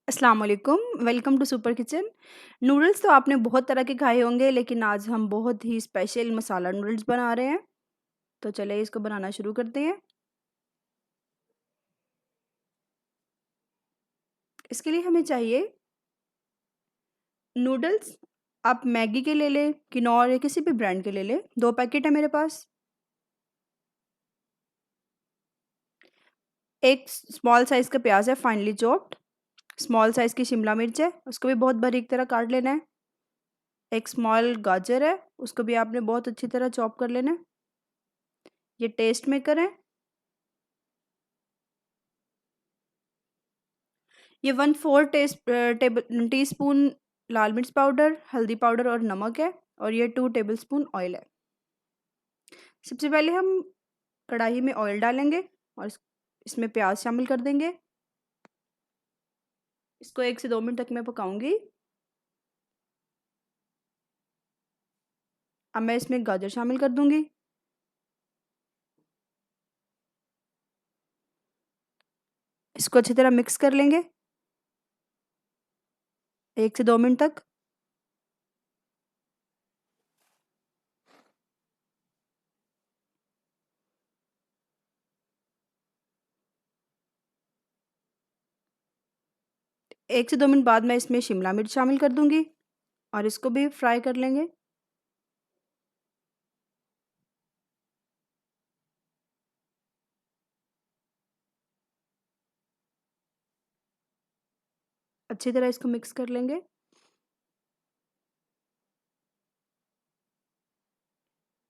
अस्सलाम वालेकुम, welcome to super kitchen. Noodles तो आपने बहुत तरह के खाए होंगे, लेकिन आज हम बहुत ही स्पेशल मसाला नूडल्स बना रहे हैं। तो चलिए इसको बनाना शुरू करते हैं। इसके लिए हमें चाहिए नूडल्स। आप मैगी के ले लें, किनोर या किसी भी ब्रांड के ले लें। 2 पैकेट है मेरे पास। एक स्मॉल साइज़ का प्याज है फाइनली चॉप्ड। स्मॉल साइज़ की शिमला मिर्च है, उसको भी बहुत बारीक तरह काट लेना है। एक स्मॉल गाजर है, उसको भी आपने बहुत अच्छी तरह चॉप कर लेना है। ये टेस्ट मेकर है। ये 1/4 टीस्पून लाल मिर्च पाउडर, हल्दी पाउडर और नमक है, और ये 2 टेबलस्पून ऑयल है। सबसे पहले हम कढ़ाई में ऑयल डालेंगे और इसमें प्याज शामिल कर देंगे। इसको 1 से 2 मिनट तक मैं पकाऊंगी। अब मैं इसमें गाजर शामिल कर दूंगी। इसको अच्छी तरह मिक्स कर लेंगे 1 से 2 मिनट तक। 1 से 2 मिनट बाद मैं इसमें शिमला मिर्च शामिल कर दूंगी और इसको भी फ्राई कर लेंगे। अच्छी तरह इसको मिक्स कर लेंगे।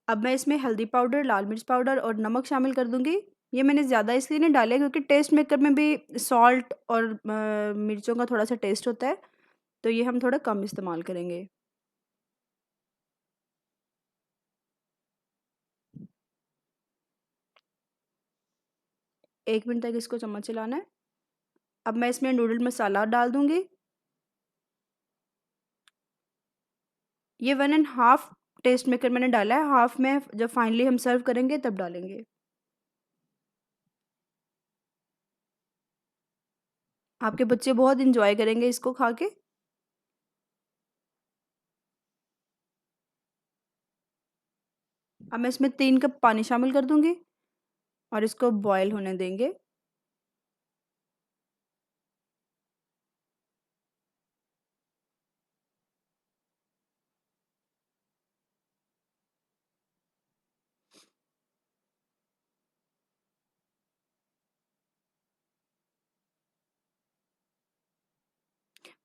अब मैं इसमें हल्दी पाउडर, लाल मिर्च पाउडर और नमक शामिल कर दूँगी। ये मैंने ज़्यादा इसलिए नहीं डाले क्योंकि टेस्ट मेकर में भी सॉल्ट और मिर्चों का थोड़ा-सा टेस्ट होता है, तो ये हम थोड़ा कम इस्तेमाल करेंगे। 1 मिनट तक इसको चम्मच चलाना है। अब मैं इसमें नूडल मसाला डाल दूँगी। ये 1 एंड हाफ टेस्ट मेकर मैंने डाला है, हाफ में जब फाइनली हम सर्व करेंगे तब डालेंगे। आपके बच्चे बहुत एन्जॉय करेंगे इसको खा के। अब मैं इसमें 3 कप पानी शामिल कर दूँगी और इसको बॉयल होने देंगे।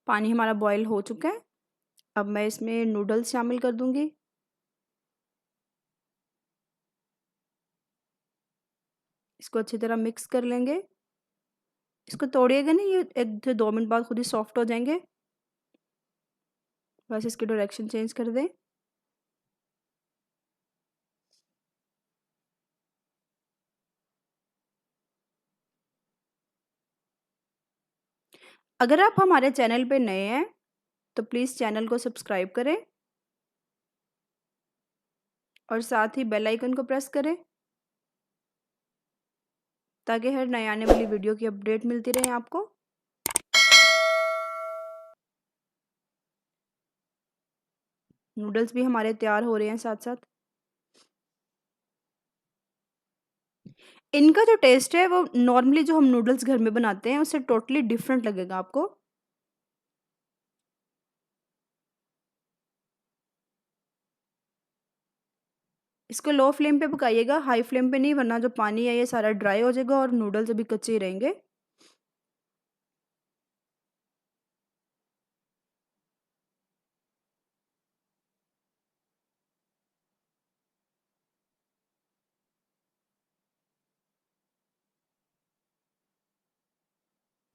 पानी हमारा बॉयल हो चुका है। अब मैं इसमें नूडल्स शामिल कर दूँगी। इसको अच्छी तरह मिक्स कर लेंगे। इसको तोड़िएगा नहीं, ये 1 से 2 मिनट बाद खुद ही सॉफ्ट हो जाएँगे। बस इसकी डायरेक्शन चेंज कर दें। अगर आप हमारे चैनल पे नए हैं, तो प्लीज़ चैनल को सब्सक्राइब करें और साथ ही बेल आइकन को प्रेस करें, ताकि हर नए आने वाली वीडियो की अपडेट मिलती रहे आपको। नूडल्स भी हमारे तैयार हो रहे हैं साथ-साथ। इनका जो टेस्ट है वो नॉर्मली जो हम नूडल्स घर में बनाते हैं उससे टोटली डिफरेंट लगेगा आपको। इसको लो फ्लेम पे पकाइएगा, हाई फ्लेम पे नहीं, वरना जो पानी है ये सारा ड्राई हो जाएगा और नूडल्स अभी कच्चे ही रहेंगे।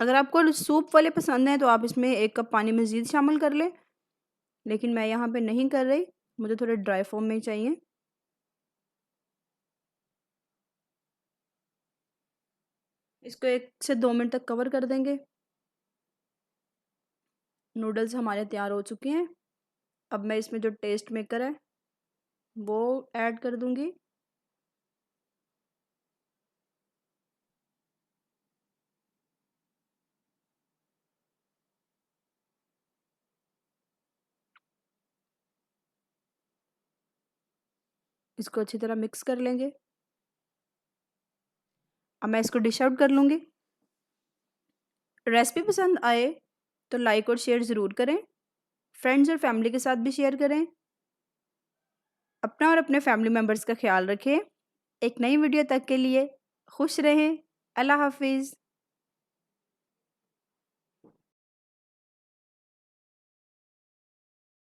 अगर आपको सूप वाले पसंद हैं तो आप इसमें 1 कप पानी मज़ीद शामिल कर लें, लेकिन मैं यहाँ पे नहीं कर रही, मुझे थोड़े ड्राई फॉर्म में ही चाहिए। इसको 1 से 2 मिनट तक कवर कर देंगे। नूडल्स हमारे तैयार हो चुके हैं। अब मैं इसमें जो टेस्ट मेकर है वो ऐड कर दूँगी। इसको अच्छी तरह मिक्स कर लेंगे। अब मैं इसको डिश आउट कर लूँगी। रेसिपी पसंद आए तो लाइक और शेयर ज़रूर करें। फ्रेंड्स और फैमिली के साथ भी शेयर करें। अपना और अपने फैमिली मेम्बर्स का ख़्याल रखें। एक नई वीडियो तक के लिए खुश रहें। अल्लाह हाफ़िज़।